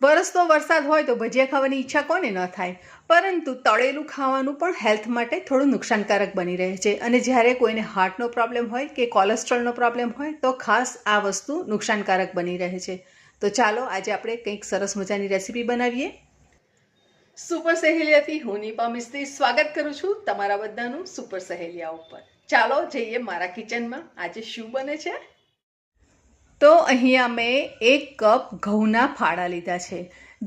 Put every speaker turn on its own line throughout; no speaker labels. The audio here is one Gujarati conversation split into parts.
વરસતો વરસાદ હોય તો ભજીયા ખાવાની ઈચ્છા કોને ન થાય, પરંતુ તળેલું ખાવાનું પણ હેલ્થ માટે થોડું નુકસાનકારક બની રહે છે. અને જ્યારે કોઈને હાર્ટનો પ્રોબ્લેમ હોય કે કોલેસ્ટ્રોલનો પ્રોબ્લેમ હોય તો ખાસ આ વસ્તુ નુકસાનકારક બની રહે છે. તો ચાલો આજે આપણે કંઈક સરસ મજાની રેસીપી બનાવીએ. સુપર સહેલિયાથી હું નિપા મિસ્ત્રી સ્વાગત કરું છું તમારા બધાનું સુપર સહેલિયા ઉપર. ચાલો જઈએ મારા કિચનમાં. આજે શું બને છે? તો અહીંયા મેં 1 કપ ઘઉંના ફાળા લીધા છે,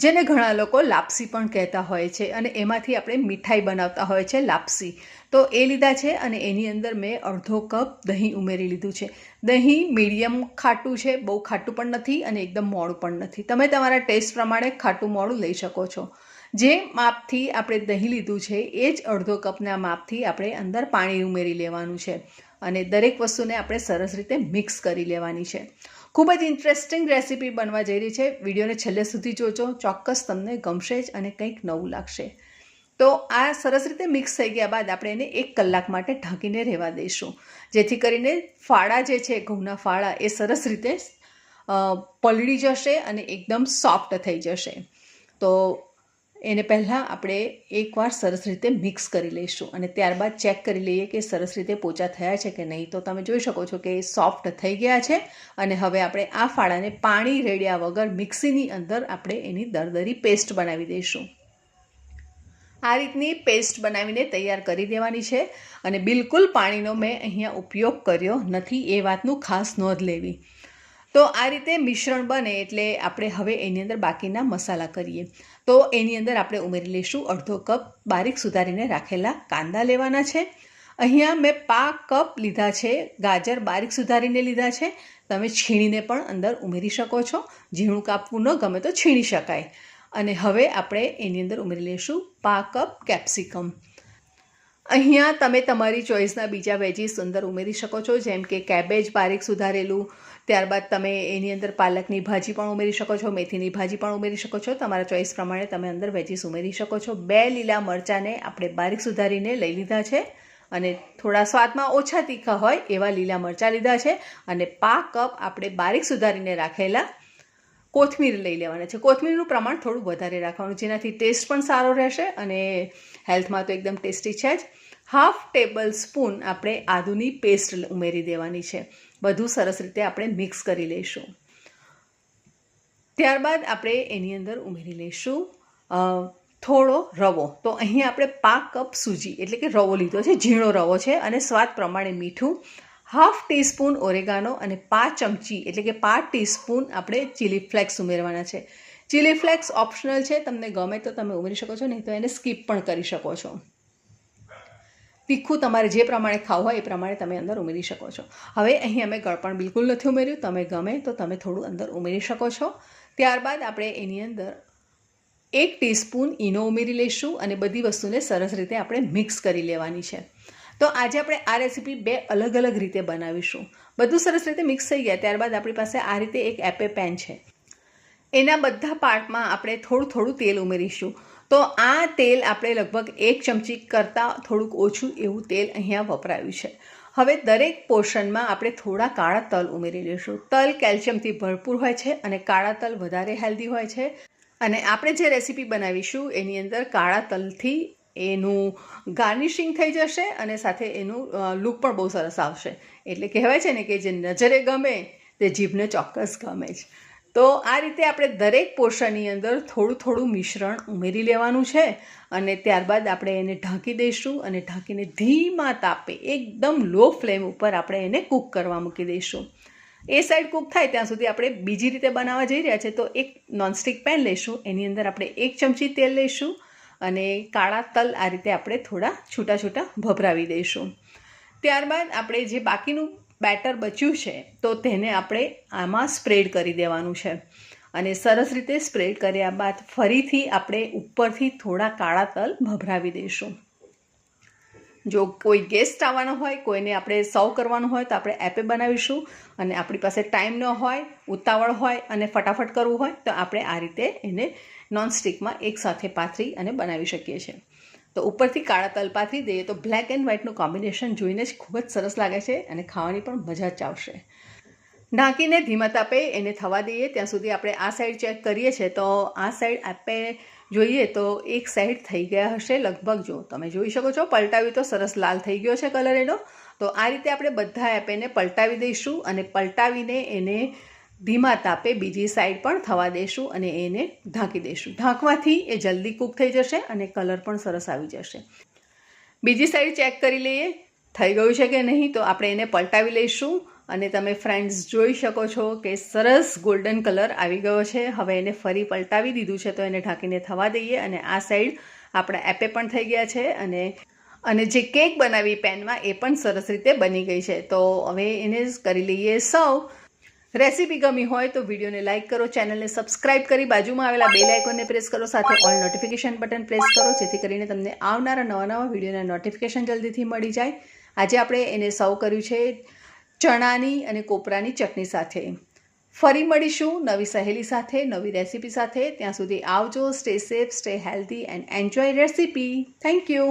જેને ઘણા લોકો લાપસી પણ કહેતા હોય છે, અને એમાંથી આપણે મીઠાઈ બનાવતા હોય છે લાપસી. તો એ લીધા છે, અને એની અંદર મેં અડધો કપ દહીં ઉમેરી લીધું છે. દહીં મીડિયમ ખાટું છે, બહુ ખાટું પણ નથી અને એકદમ મોડું પણ નથી. તમે તમારા ટેસ્ટ પ્રમાણે ખાટું મોડું લઈ શકો છો. જે માપથી આપણે દહીં લીધું છે એ જ અડધો કપના માપથી આપણે અંદર પાણી ઉમેરી લેવાનું છે, અને દરેક વસ્તુને આપણે સરસ રીતે મિક્સ કરી લેવાની છે. ખૂબ જ ઇન્ટરેસ્ટિંગ રેસીપી બનવા જઈ રહી છે. વિડીયોને છેલ્લે સુધી જોજો, ચોક્કસ તમને ગમશે જ અને કંઈક નવું લાગશે. તો આ સરસ રીતે મિક્સ થઈ ગયા બાદ આપણે એને 1 કલાક માટે ઢાંકીને રહેવા દઈશું, જેથી કરીને ફાળા જે છે ઘઉંના ફાળા એ સરસ રીતે પલળી જશે અને એકદમ સોફ્ટ થઈ જશે. તો એને પહેલાં આપણે એકવાર સરસ રીતે મિક્સ કરી લઈશું, અને ત્યારબાદ ચેક કરી લઈએ કે સરસ રીતે પોચા થયા છે કે નહીં. તો તમે જોઈ શકો છો કે એ સોફ્ટ થઈ ગયા છે. અને હવે આપણે આ ફાળાને પાણી રેડ્યા વગર મિક્સીની અંદર આપણે એની દરદરી પેસ્ટ બનાવી દઈશું. આ રીતની પેસ્ટ બનાવીને તૈયાર કરી દેવાની છે, અને બિલકુલ પાણીનો મેં અહીંયા ઉપયોગ કર્યો નથી, એ વાતનું ખાસ નોંધ લેવી. તો આ રીતે મિશ્રણ બને એટલે આપણે હવે એની અંદર બાકીના મસાલા કરીએ. તો એની અંદર આપણે ઉમેરી લઈશું અડધો કપ બારીક સુધારીને રાખેલા કાંદા લેવાના છે. અહીંયા મેં 5 કપ લીધા છે ગાજર, બારીક સુધારીને લીધા છે. તમે છીણીને પણ અંદર ઉમેરી શકો છો. ઝીણું કાપવું ન ગમે તો છીણી શકાય. અને હવે આપણે એની અંદર ઉમેરી લઈશું 5 કપ કેપ્સિકમ. અહીંયા તમે તમારી ચોઈસના બીજા વેજીસ અંદર ઉમેરી શકો છો, જેમ કે કેબેજ બારીક સુધારેલું. ત્યારબાદ તમે એની અંદર પાલકની ભાજી પણ ઉમેરી શકો છો, મેથીની ભાજી પણ ઉમેરી શકો છો. તમારા ચોઈસ પ્રમાણે તમે અંદર વેજીસ ઉમેરી શકો છો. 2 લીલા મરચાંને આપણે બારીક સુધારીને લઈ લીધા છે, અને થોડા સ્વાદમાં ઓછા તીખા હોય એવા લીલા મરચાં લીધા છે. અને 5 કપ આપણે બારીક સુધારીને રાખેલા કોથમીર લઈ લેવાના છે. કોથમીરનું પ્રમાણ થોડું વધારે રાખવાનું, જેનાથી ટેસ્ટ પણ સારો રહેશે અને હેલ્થમાં તો એકદમ ટેસ્ટી છે જ. 1/2 ટેબલ સ્પૂન આપણે આદુની પેસ્ટ ઉમેરી દેવાની છે. બધું સરસ રીતે આપણે મિક્સ કરી લઈશું. ત્યારબાદ આપણે એની અંદર ઉમેરી લઈશું થોડો રવો. તો અહીં આપણે 5 કપ સૂજી એટલે કે રવો લીધો છે, ઝીણો રવો છે, અને સ્વાદ પ્રમાણે મીઠું, 1/2 ટીસ્પૂન ઓરેગાનો, અને 5 ચમચી એટલે કે 5 ટીસ્પૂન આપણે ચીલી ફ્લેક્સ ઉમેરવાના છે. ચીલી ફ્લેક્સ ઓપ્શનલ છે, તમને ગમે તો તમે ઉમેરી શકો છો, નહીં તો એને સ્કીપ પણ કરી શકો છો. તીખું તમારે જે પ્રમાણે ખાવું હોય એ પ્રમાણે તમે અંદર ઉમેરી શકો છો. હવે અહીં અમે ગળપણ બિલકુલ નથી ઉમેર્યું, તમે ગમે તો તમે થોડું અંદર ઉમેરી શકો છો. ત્યારબાદ આપણે એની અંદર 1 ટીસ્પૂન ઈનો ઉમેરી લઈશું, અને બધી વસ્તુને સરસ રીતે આપણે મિક્સ કરી લેવાની છે. તો આજે આપણે આ રેસીપી 2 અલગ અલગ રીતે બનાવીશું. બધું સરસ રીતે મિક્સ થઈ ગયા ત્યારબાદ આપણી પાસે આ રીતે એક એપે પેન છે. એના બધા પાર્ટમાં આપણે થોડું થોડું તેલ ઉમેરીશું. તો આ તેલ આપણે લગભગ 1 ચમચી કરતાં થોડુંક ઓછું એવું તેલ અહીંયા વપરાયું છે. હવે દરેક પોર્શનમાં આપણે થોડા કાળા તલ ઉમેરી લઈશું. તલ કેલ્શિયમથી ભરપૂર હોય છે, અને કાળા તલ વધારે હેલ્ધી હોય છે. અને આપણે જે રેસીપી બનાવીશું એની અંદર કાળા તલથી એનું ગાર્નિશિંગ થઈ જશે, અને સાથે એનું લુક પણ બહુ સરસ આવશે. એટલે કહેવાય છે ને કે જે નજરે ગમે તે જીભને ચોક્કસ ગમે જ. તો આ રીતે આપણે દરેક પોર્શનની અંદર થોડું થોડું મિશ્રણ ઉમેરી લેવાનું છે, અને ત્યારબાદ આપણે એને ઢાંકી દઈશું, અને ઢાંકીને ધીમા તાપે એકદમ લો ફ્લેમ ઉપર આપણે એને કૂક કરવા મૂકી દઈશું. એ સાઈડ કૂક થાય ત્યાં સુધી આપણે બીજી રીતે બનાવવા જઈ રહ્યા છે. તો એક નોનસ્ટિક પેન લઈશું, એની અંદર આપણે 1 ચમચી તેલ લઈશું, અને કાળા તલ આ રીતે આપણે થોડા છૂટા છૂટા ભભરાવી દઈશું. ત્યારબાદ આપણે જે બાકીનું બેટર બચ્યું છે તો તેને આપણે આમાં સ્પ્રેડ કરી દેવાનું છે, અને સરસ રીતે સ્પ્રેડ કર્યા બાદ ફરીથી આપણે ઉપરથી થોડા કાળા તલ ભભરાવી દઈશું. જો કોઈ ગેસ્ટ આવવાનો હોય, કોઈને આપણે સર્વ કરવાનું હોય, તો આપણે એપે બનાવીશું. અને આપણી પાસે ટાઈમ ન હોય, ઉતાવળ હોય અને ફટાફટ કરવું હોય તો આપણે આ રીતે એને નોનસ્ટિકમાં એકસાથે પાથરી અને બનાવી શકીએ છીએ. તો ઉપરથી કાળા તલ પાથરી દઈએ તો બ્લેક એન્ડ વ્હાઇટનું કોમ્બિનેશન જોઈને જ ખૂબ જ સરસ લાગે છે, અને ખાવાની પણ મજા જ આવશે. ઢાંકીને ધીમા તાપે એને થવા દઈએ. ત્યાં સુધી આપણે આ સાઈડ ચેક કરીએ છીએ તો આ સાઈડ આપણે જોઈએ તો એક સાઈડ થઈ ગયા હશે લગભગ. જો તમે જોઈ શકો છો, પલટાવી તો સરસ લાલ થઈ ગયો છે કલર એનો. તો આ રીતે આપણે બધા એપેને પલટાવી દઈશું અને પલટાવીને એને ધીમા તાપે બીજી સાઈડ પણ થવા દઈશું અને એને ઢાંકી દઈશું. ઢાંકવાથી એ જલ્દી કૂક થઈ જશે અને કલર પણ સરસ આવી જશે. બીજી સાઈડ ચેક કરી લઈએ થઈ ગયું છે કે નહીં. તો આપણે એને પલટાવી લઈશું અને તમે ફ્રેન્ડ્સ જોઈ શકો છો કે સરસ ગોલ્ડન કલર આવી ગયો છે. હવે એને ફરી પલટાવી દીધું છે તો એને ઢાંકીને થવા દઈએ અને આ સાઈડ આપણા એપે પણ થઈ ગયા છે અને જે કેક બનાવી પેનમાં એ પણ સરસ રીતે બની ગઈ છે. તો હવે એને કરી લઈએ સર્વ. રેસીપી ગમી હોય તો વિડીયોને લાઇક કરો, ચેનલને સબસ્ક્રાઇબ કરી બાજુમાં આવેલા બેલ આઇકોનને પ્રેસ કરો, સાથે ઓલ નોટિફિકેશન બટન પ્રેસ કરો જેથી કરીને તમને આવનારા નવા વિડીયોના નોટિફિકેશન જલ્દીથી મળી જાય. આજે આપણે એને સર્વ કર્યું છે ચણાની અને કોપરાની ચટણી સાથે. ફરી મળીશું નવી સહેલી સાથે, નવી રેસીપી સાથે. ત્યાં સુધી આવજો. Stay safe, stay healthy and enjoy recipe. Thank you.